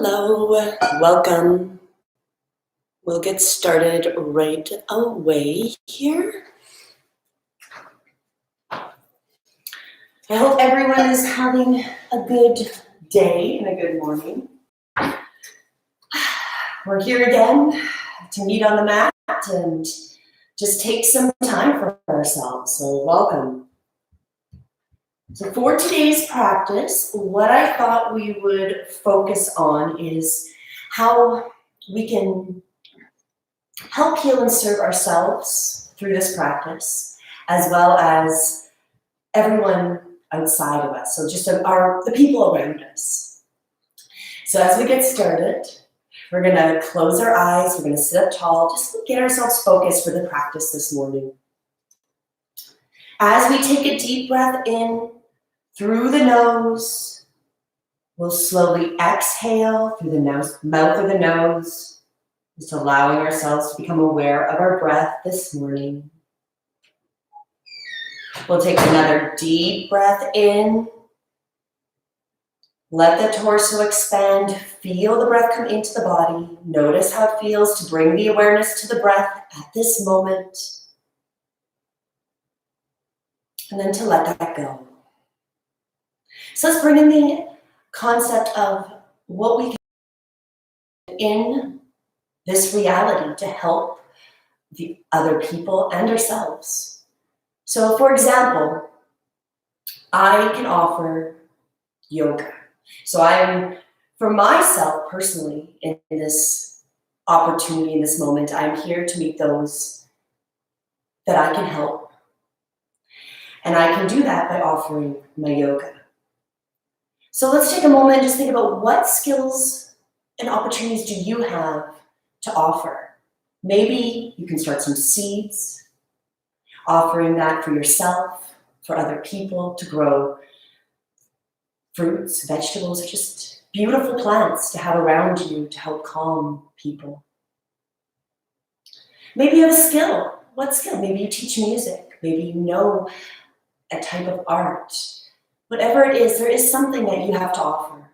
Hello, welcome. We'll get started right away here. I hope everyone is having a good day and a good morning. We're here again to meet on the mat and just take some time for ourselves, so welcome. So for today's practice, what I thought we would focus on is how we can help heal and serve ourselves through this practice, as well as everyone outside of us, so just the people around us. So as we get started, we're going to close our eyes, we're going to sit up tall, just to get ourselves focused for the practice this morning. As we take a deep breath in through the nose, we'll slowly exhale through the mouth of the nose, just allowing ourselves to become aware of our breath this morning. We'll take another deep breath in. Let the torso expand. Feel the breath come into the body. Notice how it feels to bring the awareness to the breath at this moment. And then to let that go. So let's bring in the concept of what we can do in this reality to help the other people and ourselves. So for example, I can offer yoga. So for myself personally, in this opportunity, in this moment, I'm here to meet those that I can help. And I can do that by offering my yoga. So let's take a moment and just think about what skills and opportunities do you have to offer. Maybe you can start some seeds, offering that for yourself, for other people to grow fruits, vegetables, or just beautiful plants to have around you to help calm people. Maybe you have a skill. What skill? Maybe you teach music. Maybe you know a type of art. Whatever it is, there is something that you have to offer.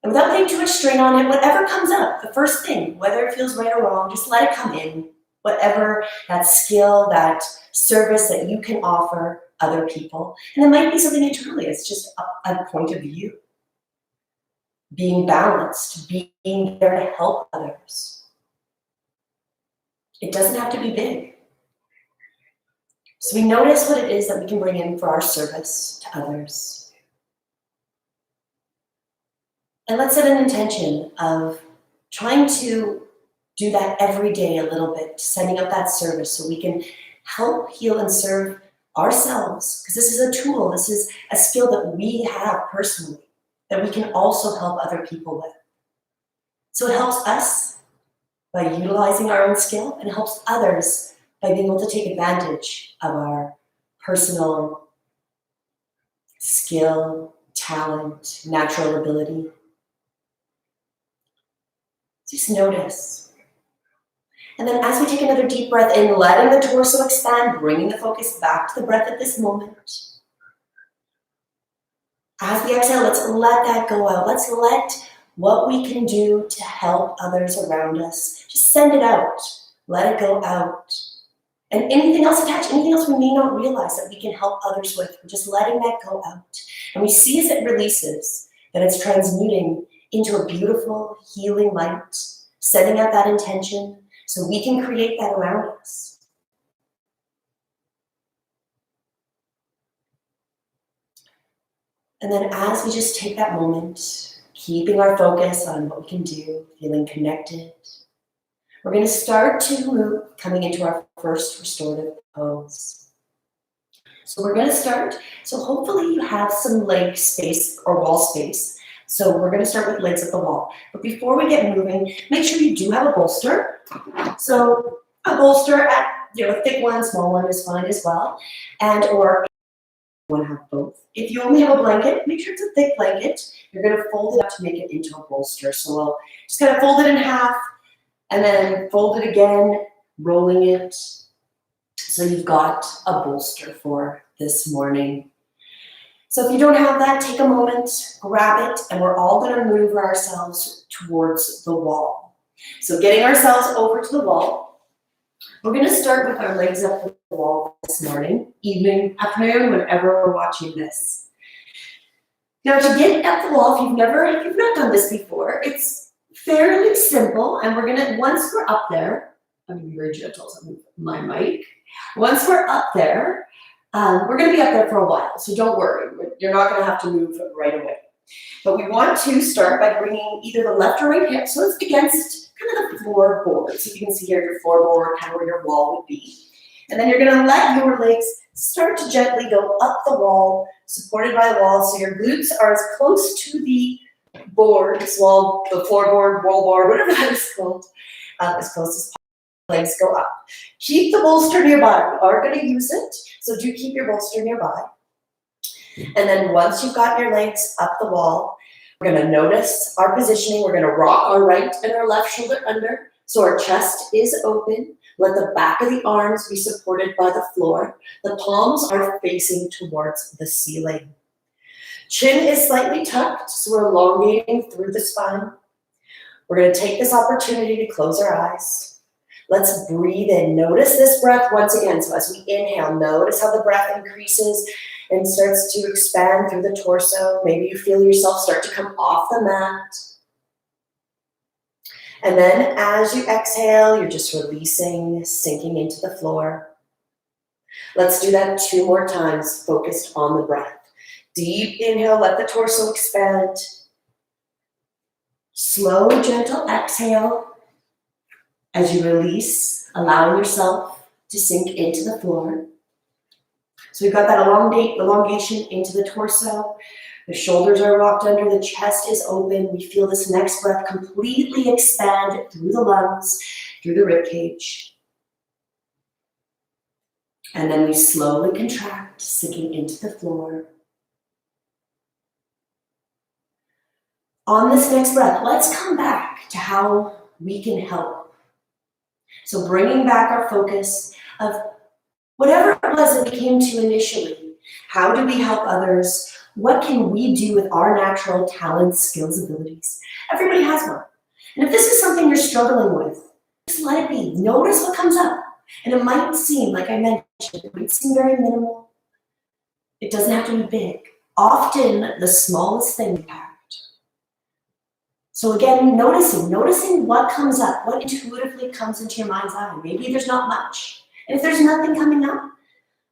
And without putting too much strain on it, whatever comes up, the first thing, whether it feels right or wrong, just let it come in. Whatever that skill, that service that you can offer other people. And it might be something internally, it's just a point of view. Being balanced, being there to help others. It doesn't have to be big. So we notice what it is that we can bring in for our service to others. And let's set an intention of trying to do that every day a little bit, setting up that service so we can help heal and serve ourselves. Because this is a tool, this is a skill that we have personally, that we can also help other people with. So it helps us by utilizing our own skill, and it helps others by being able to take advantage of our personal skill, talent, natural ability. Just notice. And then as we take another deep breath in, letting the torso expand, bringing the focus back to the breath at this moment. As we exhale, let's let that go out. Let's let what we can do to help others around us, just send it out. Let it go out. And anything else attached, anything else we may not realize that we can help others with, we're just letting that go out. And we see as it releases that it's transmuting into a beautiful healing light, setting out that intention so we can create that around us. And then as we just take that moment, keeping our focus on what we can do, feeling connected, we're going to start to move, coming into our first restorative pose. So we're going to start, so hopefully you have some leg space or wall space. So we're going to start with legs at the wall. But before we get moving, make sure you do have a bolster. So a bolster, a thick one, small one is fine as well. And or you want to have both. If you only have a blanket, make sure it's a thick blanket. You're going to fold it up to make it into a bolster. So we'll just kind of fold it in half, and then fold it again, rolling it. So you've got a bolster for this morning. So if you don't have that, take a moment, grab it, and we're all going to move ourselves towards the wall. So getting ourselves over to the wall, we're going to start with our legs up the wall this morning, evening, afternoon, whenever we're watching this. Now to get at the wall, if you've not done this before, it's fairly simple, and we're going to, once we're up there, I'm going to be very gentle, so I'll move my mic. Once we're up there, we're going to be up there for a while, so don't worry. You're not going to have to move right away. But we want to start by bringing either the left or right hip, so it's against kind of the floorboard. So you can see here your floorboard, kind of where your wall would be. And then you're going to let your legs start to gently go up the wall, supported by the wall, so your glutes are as close to the board, this wall, the floorboard, wall board, whatever that is called, as close as possible. Legs go up. Keep the bolster nearby. We are going to use it, so do keep your bolster nearby. And then once you've got your legs up the wall, we're going to notice our positioning. We're going to rock our right and our left shoulder under, so our chest is open. Let the back of the arms be supported by the floor. The palms are facing towards the ceiling. Chin is slightly tucked, so we're elongating through the spine. We're going to take this opportunity to close our eyes. Let's breathe in. Notice this breath once again. So as we inhale, notice how the breath increases and starts to expand through the torso. Maybe you feel yourself start to come off the mat. And then as you exhale, you're just releasing, sinking into the floor. Let's do that 2 more times, focused on the breath. Deep inhale, let the torso expand. Slow, gentle exhale. As you release, allowing yourself to sink into the floor. So we've got that elongation into the torso. The shoulders are rocked under, the chest is open. We feel this next breath completely expand through the lungs, through the rib cage. And then we slowly contract, sinking into the floor. On this next breath, let's come back to how we can help. So bringing back our focus of whatever it was that we came to initially. How do we help others? What can we do with our natural talents, skills, abilities? Everybody has one. And if this is something you're struggling with, just let it be. Notice what comes up. And it might seem, like I mentioned, it might seem very minimal. It doesn't have to be big. Often the smallest thing impact. So again, noticing what comes up, what intuitively comes into your mind's eye. Maybe there's not much. And if there's nothing coming up,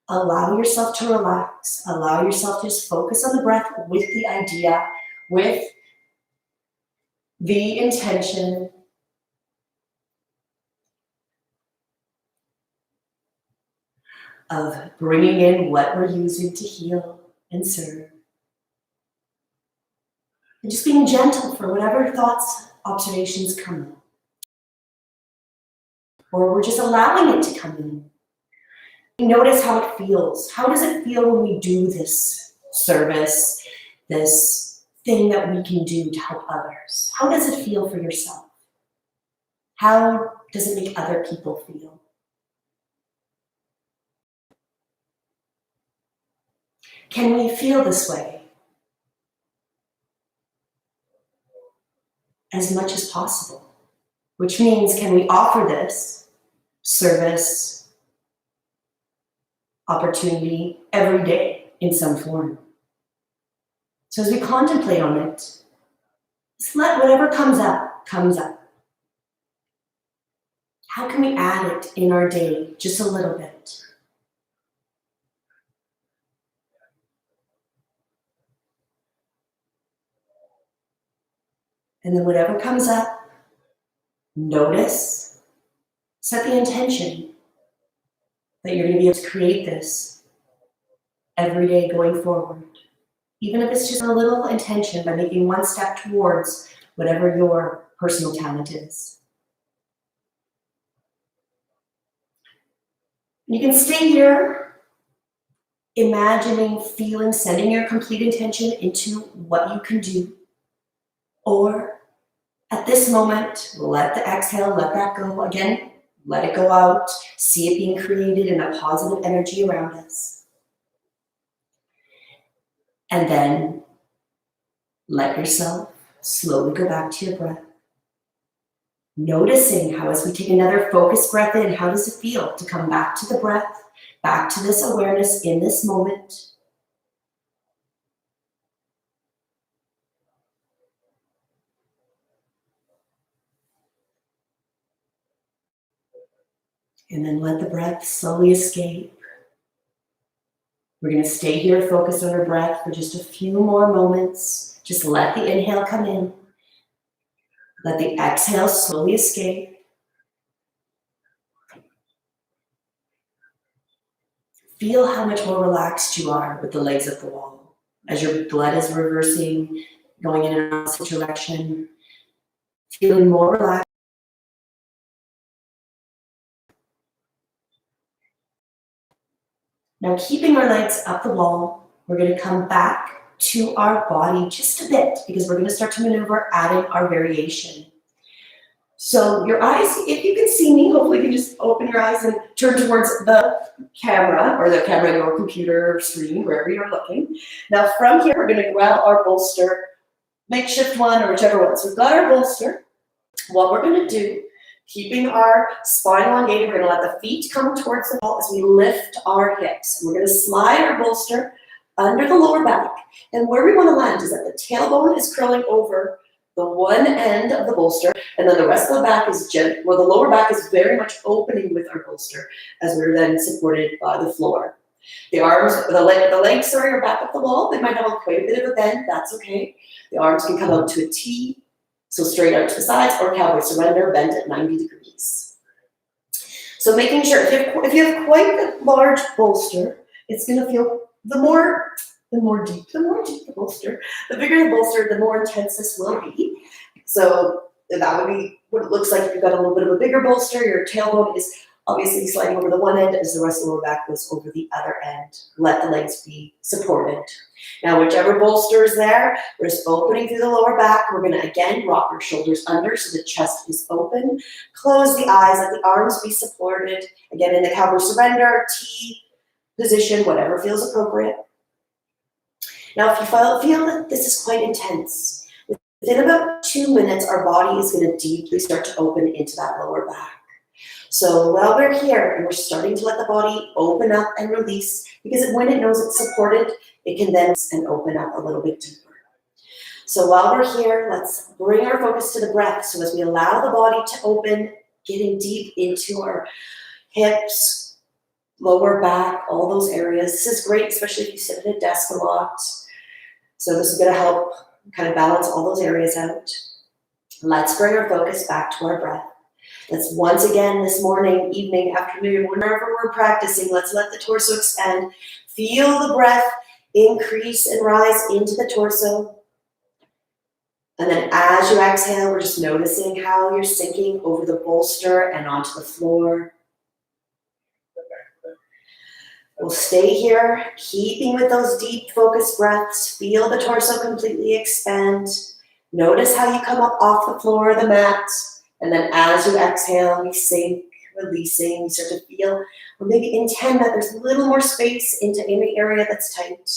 allow yourself to relax. Allow yourself to just focus on the breath with the idea, with the intention of bringing in what we're using to heal and serve. And just being gentle for whatever thoughts, observations come in. Or we're just allowing it to come in. Notice how it feels. How does it feel when we do this service, this thing that we can do to help others? How does it feel for yourself? How does it make other people feel? Can we feel this way as much as possible? Which means, can we offer this service, opportunity every day in some form? So as we contemplate on it, just let whatever comes up, comes up. How can we add it in our day just a little bit? And then whatever comes up, notice, set the intention that you're going to be able to create this every day going forward. Even if it's just a little intention by making one step towards whatever your personal talent is. You can stay here, imagining, feeling, sending your complete intention into what you can do. Or at this moment, let the exhale, let that go. Again, let it go out. See it being created in a positive energy around us. And then let yourself slowly go back to your breath. Noticing how, as we take another focused breath in, how does it feel to come back to the breath, back to this awareness in this moment. And then let the breath slowly escape. We're going to stay here focused on our breath for just a few more moments. Just let the inhale come in. Let the exhale slowly escape. Feel how much more relaxed you are with the legs up the wall. As your blood is reversing, going in an opposite direction. Feeling more relaxed. Now, keeping our legs up the wall, we're going to come back to our body just a bit because we're going to start to maneuver, adding our variation. So your eyes, if you can see me, hopefully you can just open your eyes and turn towards the camera or the camera in your computer or screen, wherever you're looking. Now from here, we're going to grab our bolster, makeshift one or whichever one. So we've got our bolster. What we're going to do, keeping our spine elongated, we're going to let the feet come towards the wall as we lift our hips. And we're going to slide our bolster under the lower back. And where we want to land is that the tailbone is curling over the one end of the bolster, and then the rest of the back is the lower back is very much opening with our bolster as we're then supported by the floor. The arms, the legs, are back up the wall. They might have quite a bit of a bend, that's okay. The arms can come out to a T, so straight out to the sides, or cowboy surrender, bent at 90 degrees. So making sure, if you have quite a large bolster, it's gonna feel the more deep the bolster, the bigger the bolster, the more intense this will be. So that would be what it looks like if you've got a little bit of a bigger bolster. Your tailbone is obviously sliding over the one end as the rest of the lower back goes over the other end. Let the legs be supported. Now, whichever bolster is there, we're just opening through the lower back. We're gonna, again, rock our shoulders under so the chest is open. Close the eyes, let the arms be supported. Again, in the cowboy surrender, T position, whatever feels appropriate. Now, if you feel that this is quite intense, within about 2 minutes, our body is going to deeply start to open into that lower back. So while we're here and we're starting to let the body open up and release, because when it knows it's supported, it can then open up a little bit deeper. So while we're here, let's bring our focus to the breath. So as we allow the body to open, getting deep into our hips, lower back, all those areas. This is great, especially if you sit at a desk a lot. So this is going to help kind of balance all those areas out. Let's bring our focus back to our breath. Let's once again this morning, evening, afternoon, whenever we're practicing, let's let the torso expand. Feel the breath increase and rise into the torso. And then as you exhale, we're just noticing how you're sinking over the bolster and onto the floor. We'll stay here, keeping with those deep focused breaths. Feel the torso completely expand. Notice how you come up off the floor or the mat. And then as you exhale, we sink, releasing. You start to feel, or maybe intend that there's a little more space into any area that's tight.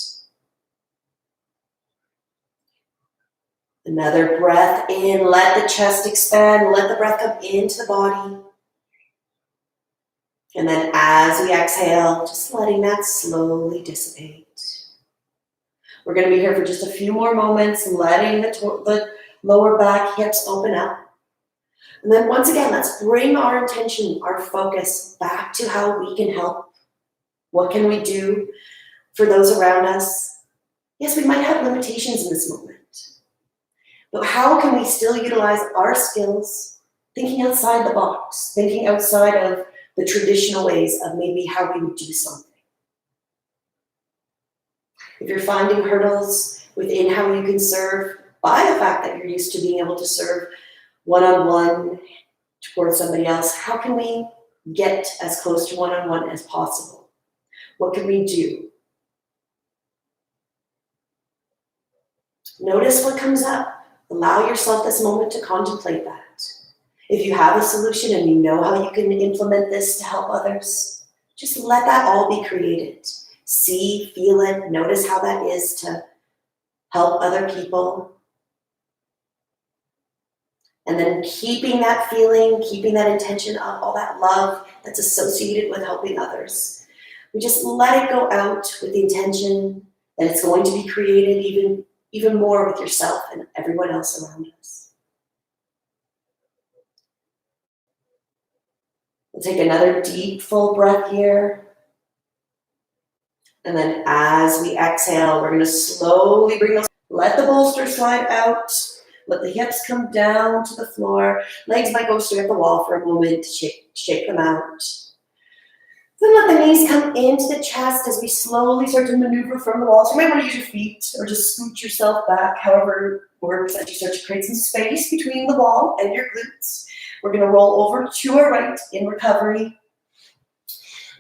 Another breath in, let the chest expand, let the breath come into the body. And then as we exhale, just letting that slowly dissipate. We're going to be here for just a few more moments, letting the lower back, hips open up. And then once again, let's bring our intention, our focus back to how we can help. What can we do for those around us? Yes, we might have limitations in this moment. But how can we still utilize our skills, thinking outside the box, thinking outside of the traditional ways of maybe how we would do something. If you're finding hurdles within how you can serve by the fact that you're used to being able to serve one-on-one towards somebody else, how can we get as close to one-on-one as possible? What can we do? Notice what comes up. Allow yourself this moment to contemplate that. If you have a solution and you know how you can implement this to help others, just let that all be created. See, feel it, notice how that is to help other people. And then keeping that feeling, keeping that intention of all that love that's associated with helping others. We just let it go out with the intention that it's going to be created even more with yourself and everyone else around us. We'll take another deep, full breath here. And then as we exhale, we're going to slowly let the bolster slide out. Let the hips come down to the floor. Legs might go straight at the wall for a moment to shake them out. Then let the knees come into the chest as we slowly start to maneuver from the wall. So you might want to use your feet or just scoot yourself back, however it works, as you start to create some space between the wall and your glutes. We're going to roll over to our right in recovery.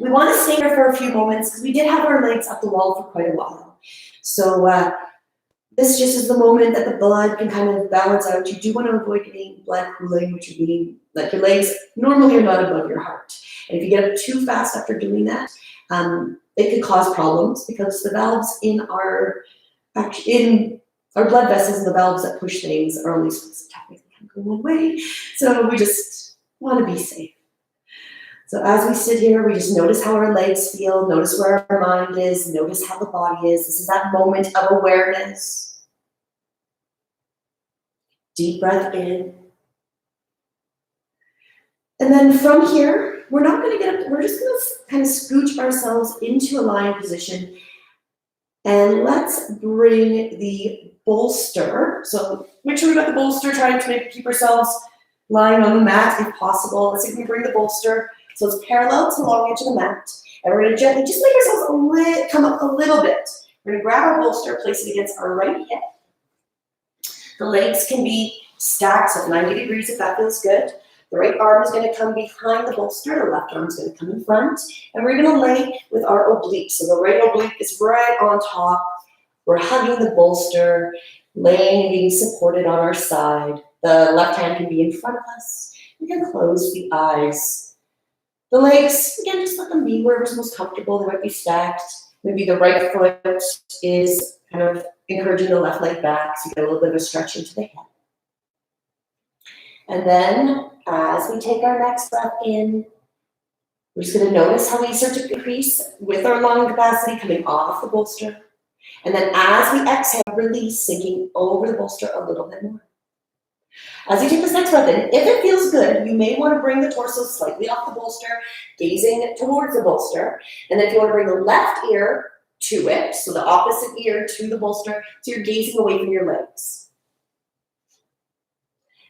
We want to stay here for a few moments because we did have our legs up the wall for quite a while. So this just is the moment that the blood can kind of balance out. You do want to avoid getting blood pooling, which would mean that your legs normally are not above your heart. And if you get up too fast after doing that, it could cause problems because the valves in our blood vessels and the valves that push things are only supposed to technically go one way. So we just want to be safe. So as we sit here, we just notice how our legs feel, notice where our mind is, notice how the body is. This is that moment of awareness. Deep breath in. And then from here, we're not going to get up, we're just going to kind of scooch ourselves into a lying position. And let's bring the bolster. So make sure we got the bolster, trying to keep ourselves lying on the mat if possible. Let's see if we bring the bolster. So it's parallel to the long edge of the mat. And we're going to gently just make ourselves come up a little bit. We're going to grab our bolster, place it against our right hip. The legs can be stacked at 90 degrees if that feels good. The right arm is going to come behind the bolster. The left arm is going to come in front. And we're going to lay with our obliques. So the right oblique is right on top. We're hugging the bolster, laying and being supported on our side. The left hand can be in front of us. We can close the eyes. The legs, again, just let them be wherever's most comfortable. They might be stacked. Maybe the right foot is kind of encouraging the left leg back, so you get a little bit of a stretch into the head. And then, as we take our next breath in, we're just going to notice how we start to increase with our lung capacity coming off the bolster. And then as we exhale, release, sinking over the bolster a little bit more. As you take this next breath in, if it feels good, you may want to bring the torso slightly off the bolster, gazing towards the bolster. And then if you want to bring the left ear to it, so the opposite ear to the bolster, so you're gazing away from your legs.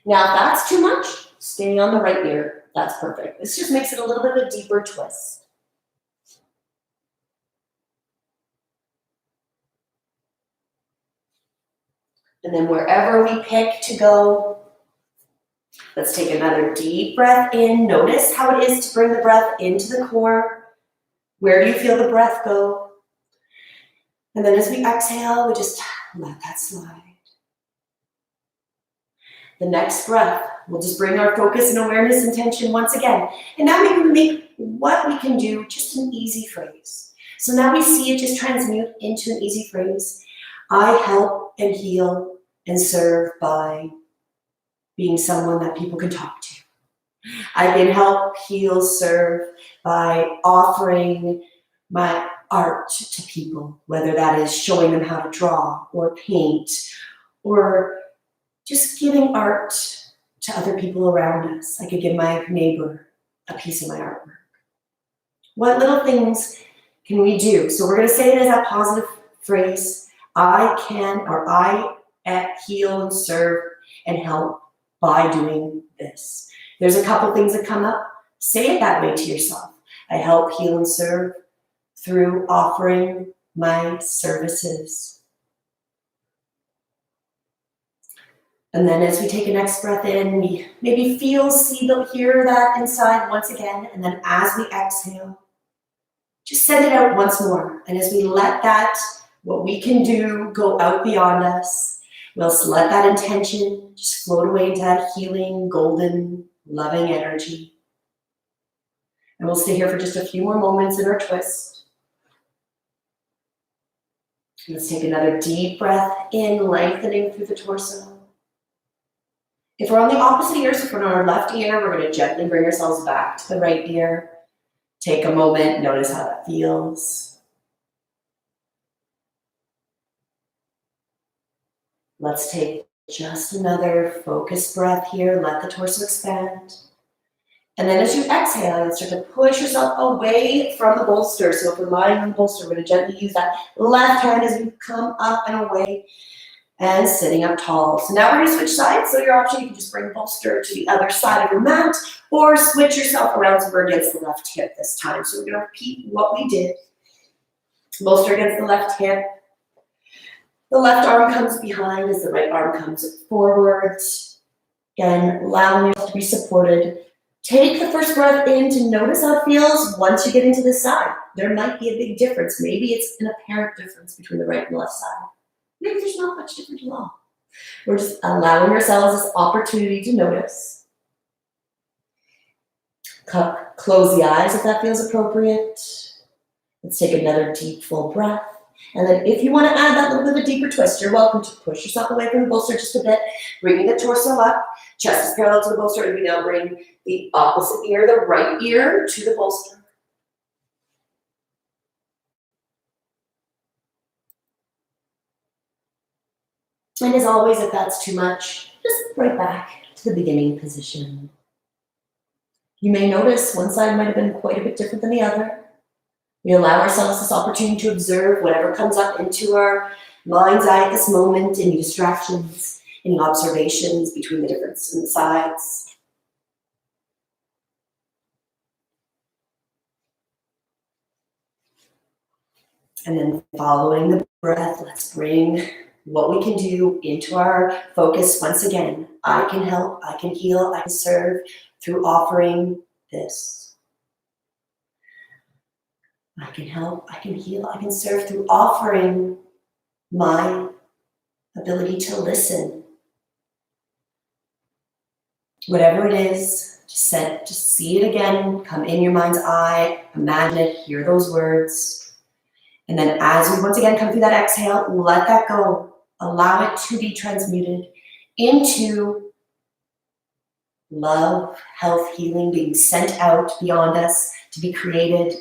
Now, if that's too much, stay on the right ear. That's perfect. This just makes it a little bit of a deeper twist. And then wherever we pick to go, let's take another deep breath in. Notice how it is to bring the breath into the core. Where do you feel the breath go? And then as we exhale, we just let that slide. The next breath, we'll just bring our focus and awareness and tension once again. And now we can make what we can do just an easy phrase. So now we see it just transmute into an easy phrase. I help and heal and serve by being someone that people can talk to. I can help, heal, serve by offering my art to people, whether that is showing them how to draw or paint or just giving art to other people around us. I could give my neighbor a piece of my artwork. What little things can we do? So we're going to say it as a positive phrase. I can, or I heal and serve and help by doing this. There's a couple things that come up. Say it that way to yourself. I help, heal, and serve through offering my services. And then as we take a next breath in, we maybe feel, see, hear that inside once again. And then as we exhale, just send it out once more. And as we let that, what we can do, go out beyond us, we'll let that intention just float away into that healing, golden, loving energy. And we'll stay here for just a few more moments in our twist. Let's take another deep breath in, lengthening through the torso. If we're on the opposite ear, so if we're on our left ear, we're going to gently bring ourselves back to the right ear. Take a moment, notice how that feels. Let's take just another focused breath here. Let the torso expand. And then as you exhale, you start to push yourself away from the bolster. So if we're lying on the bolster, we're going to gently use that left hand as we come up and away and sitting up tall. So now we're going to switch sides. So your option, you can just bring the bolster to the other side of your mat or switch yourself around so we're against the left hip this time. So we're going to repeat what we did. Bolster against the left hip. The left arm comes behind as the right arm comes forward. Again, allowing yourself to be supported. Take the first breath in to notice how it feels once you get into the side. There might be a big difference. Maybe it's an apparent difference between the right and left side. Maybe there's not much difference at all. We're just allowing ourselves this opportunity to notice. Close the eyes if that feels appropriate. Let's take another deep, full breath. And then if you want to add that little bit of a deeper twist, you're welcome to push yourself away from the bolster just a bit, bringing the torso up, chest is parallel to the bolster, and we now bring the opposite ear, the right ear, to the bolster. And as always, if that's too much, just right back to the beginning position. You may notice one side might have been quite a bit different than the other. We allow ourselves this opportunity to observe whatever comes up into our mind's eye at this moment, any distractions, any observations between the different sides. And then following the breath, let's bring what we can do into our focus once again. I can help, I can heal, I can serve through offering this. I can help, I can heal, I can serve through offering my ability to listen. Whatever it is, just see it again, come in your mind's eye, imagine it, hear those words. And then as we once again come through that exhale, let that go. Allow it to be transmuted into love, health, healing, being sent out beyond us to be created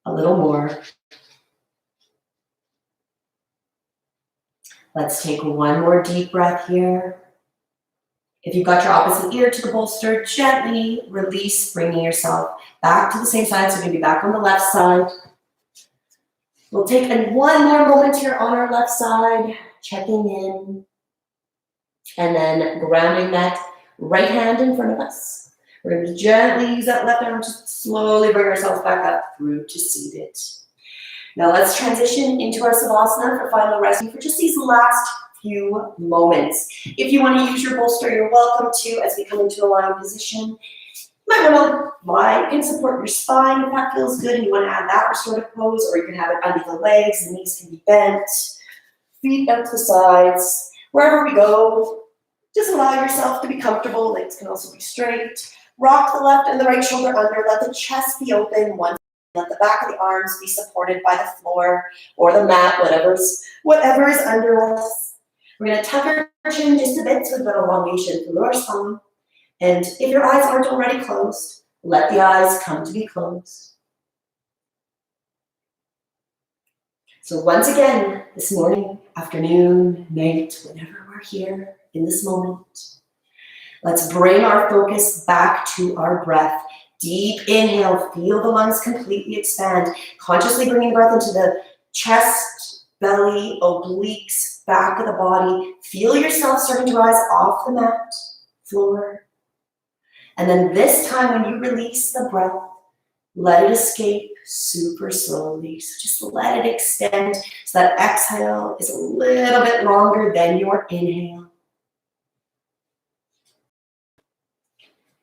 a little more. Let's take one more deep breath here. If you've got your opposite ear to the bolster, gently release, bringing yourself back to the same side. So you're going to be back on the left side. We'll take one more moment here on our left side, checking in, and then grounding that right hand in front of us. We're going to gently use that left arm to slowly bring ourselves back up through to seated. Now let's transition into our Savasana for final resting for just these last few moments. If you want to use your bolster, you're welcome to as we come into a lying position. You might want to lie. You can support your spine if that feels good and you want to add that restorative pose, or you can have it under the legs, the knees can be bent, feet out to the sides. Wherever we go, just allow yourself to be comfortable. Legs can also be straight. Rock the left and the right shoulder under. Let the chest be open. Let the back of the arms be supported by the floor or the mat, whatever is under us. We're going to tuck our chin just a bit so we've got elongation through our spine. And if your eyes aren't already closed, let the eyes come to be closed. So once again, this morning, afternoon, night, whenever we're here in this moment, let's bring our focus back to our breath. Deep inhale, feel the lungs completely expand. Consciously bringing the breath into the chest, belly, obliques, back of the body. Feel yourself starting to rise off the mat, floor. And then this time when you release the breath, let it escape super slowly. So just let it extend so that exhale is a little bit longer than your inhale.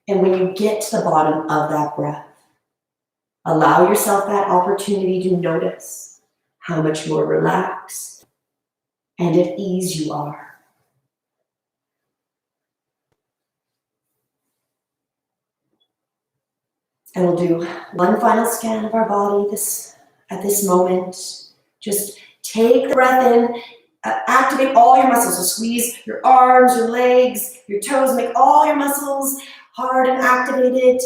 And when you get to the bottom of that breath, allow yourself that opportunity to notice how much more relaxed and at ease you are. And we'll do one final scan of our body at this moment. Just Take the breath in, activate all your muscles. So squeeze your arms, your legs, your toes, make all your muscles hard and activated.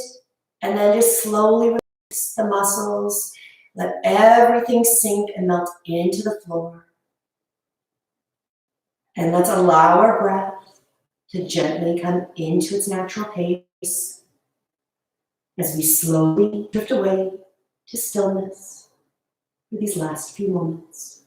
And then just slowly release the muscles. Let everything sink and melt into the floor. And let's allow our breath to gently come into its natural pace as we slowly drift away to stillness for these last few moments.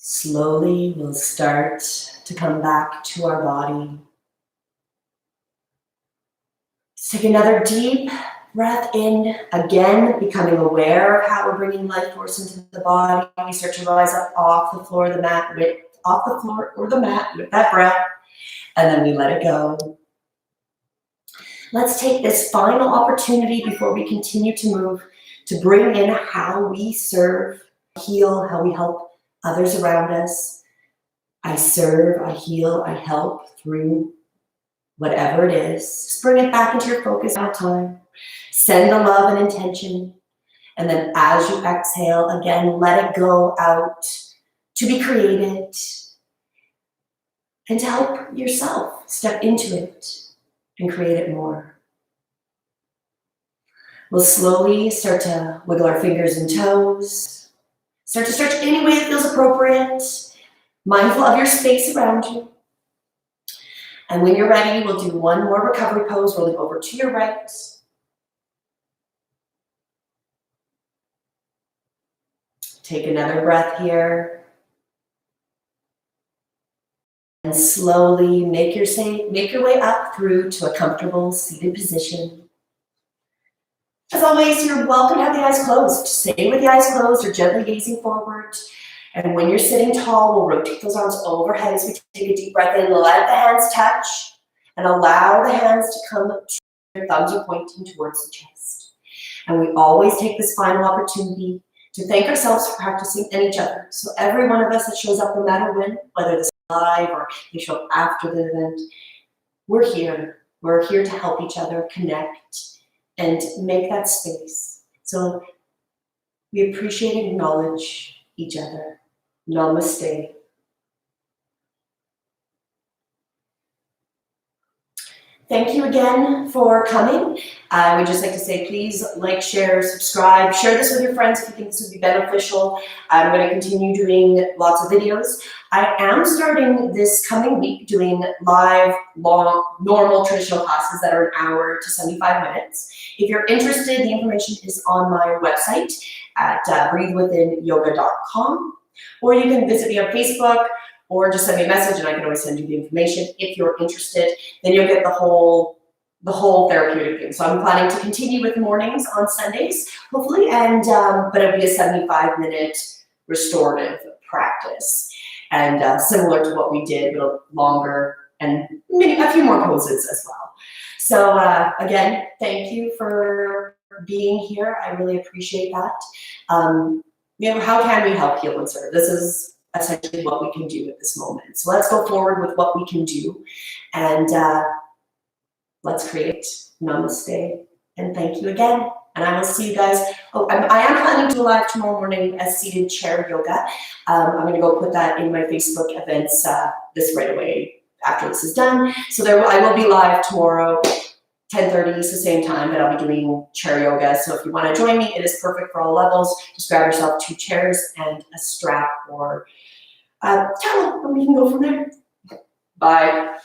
Slowly, we'll start to come back to our body. Take another deep breath in, again, becoming aware of how we're bringing life force into the body. We start to rise up off the floor, the mat, off the floor or the mat with that breath, and then we let it go. Let's take this final opportunity before we continue to move to bring in how we serve, heal, how we help others around us. I serve, I heal, I help through whatever it is. Just bring it back into your focus all the time. Send the love and intention. And then as you exhale, again, let it go out to be created and to help yourself step into it and create it more. We'll slowly start to wiggle our fingers and toes. Start to stretch any way that feels appropriate. Mindful of your space around you. And when you're ready, we'll do one more recovery pose, rolling over to your right. Take another breath here. And slowly make your way up through to a comfortable seated position. As always, you're welcome to have the eyes closed. Stay with the eyes closed or gently gazing forward. And when you're sitting tall, we'll rotate those arms overhead as we take a deep breath in. Let the hands touch and allow the hands to come to your thumbs are pointing towards the chest. And we always take this final opportunity to thank ourselves for practicing and each other. So every one of us that shows up, no matter when, whether this is live or they show up after the event, we're here. We're here to help each other connect and make that space. So we appreciate and acknowledge each other. Namaste. Thank you again for coming. I would just like to say, please like, share, subscribe, share this with your friends if you think this would be beneficial. I'm going to continue doing lots of videos. I am starting this coming week doing live, long, normal, traditional classes that are an hour to 75 minutes. If you're interested, the information is on my website at breathewithinyoga.com, or you can visit me on Facebook, or just send me a message and I can always send you the information. If you're interested, then you'll get the whole the whole therapeutic thing. So I'm planning to continue with mornings on Sundays, hopefully, and but it'll be a 75-minute restorative practice, and similar to what we did, but longer and maybe a few more poses as well. So again, thank you for being here. I really appreciate that. You know, how can we help, heal, and serve? This is essentially what we can do at this moment. So let's go forward with what we can do, and let's create. Namaste, and thank you again. And I will see you guys. Oh, I am planning to do live tomorrow morning as seated chair yoga. I'm going to go put that in my Facebook events this right away after this is done. So I will be live tomorrow, 10:30 is the same time, but I'll be doing chair yoga. So if you want to join me, it is perfect for all levels. Just grab yourself 2 chairs and a strap or a towel, and we can go from there. Bye.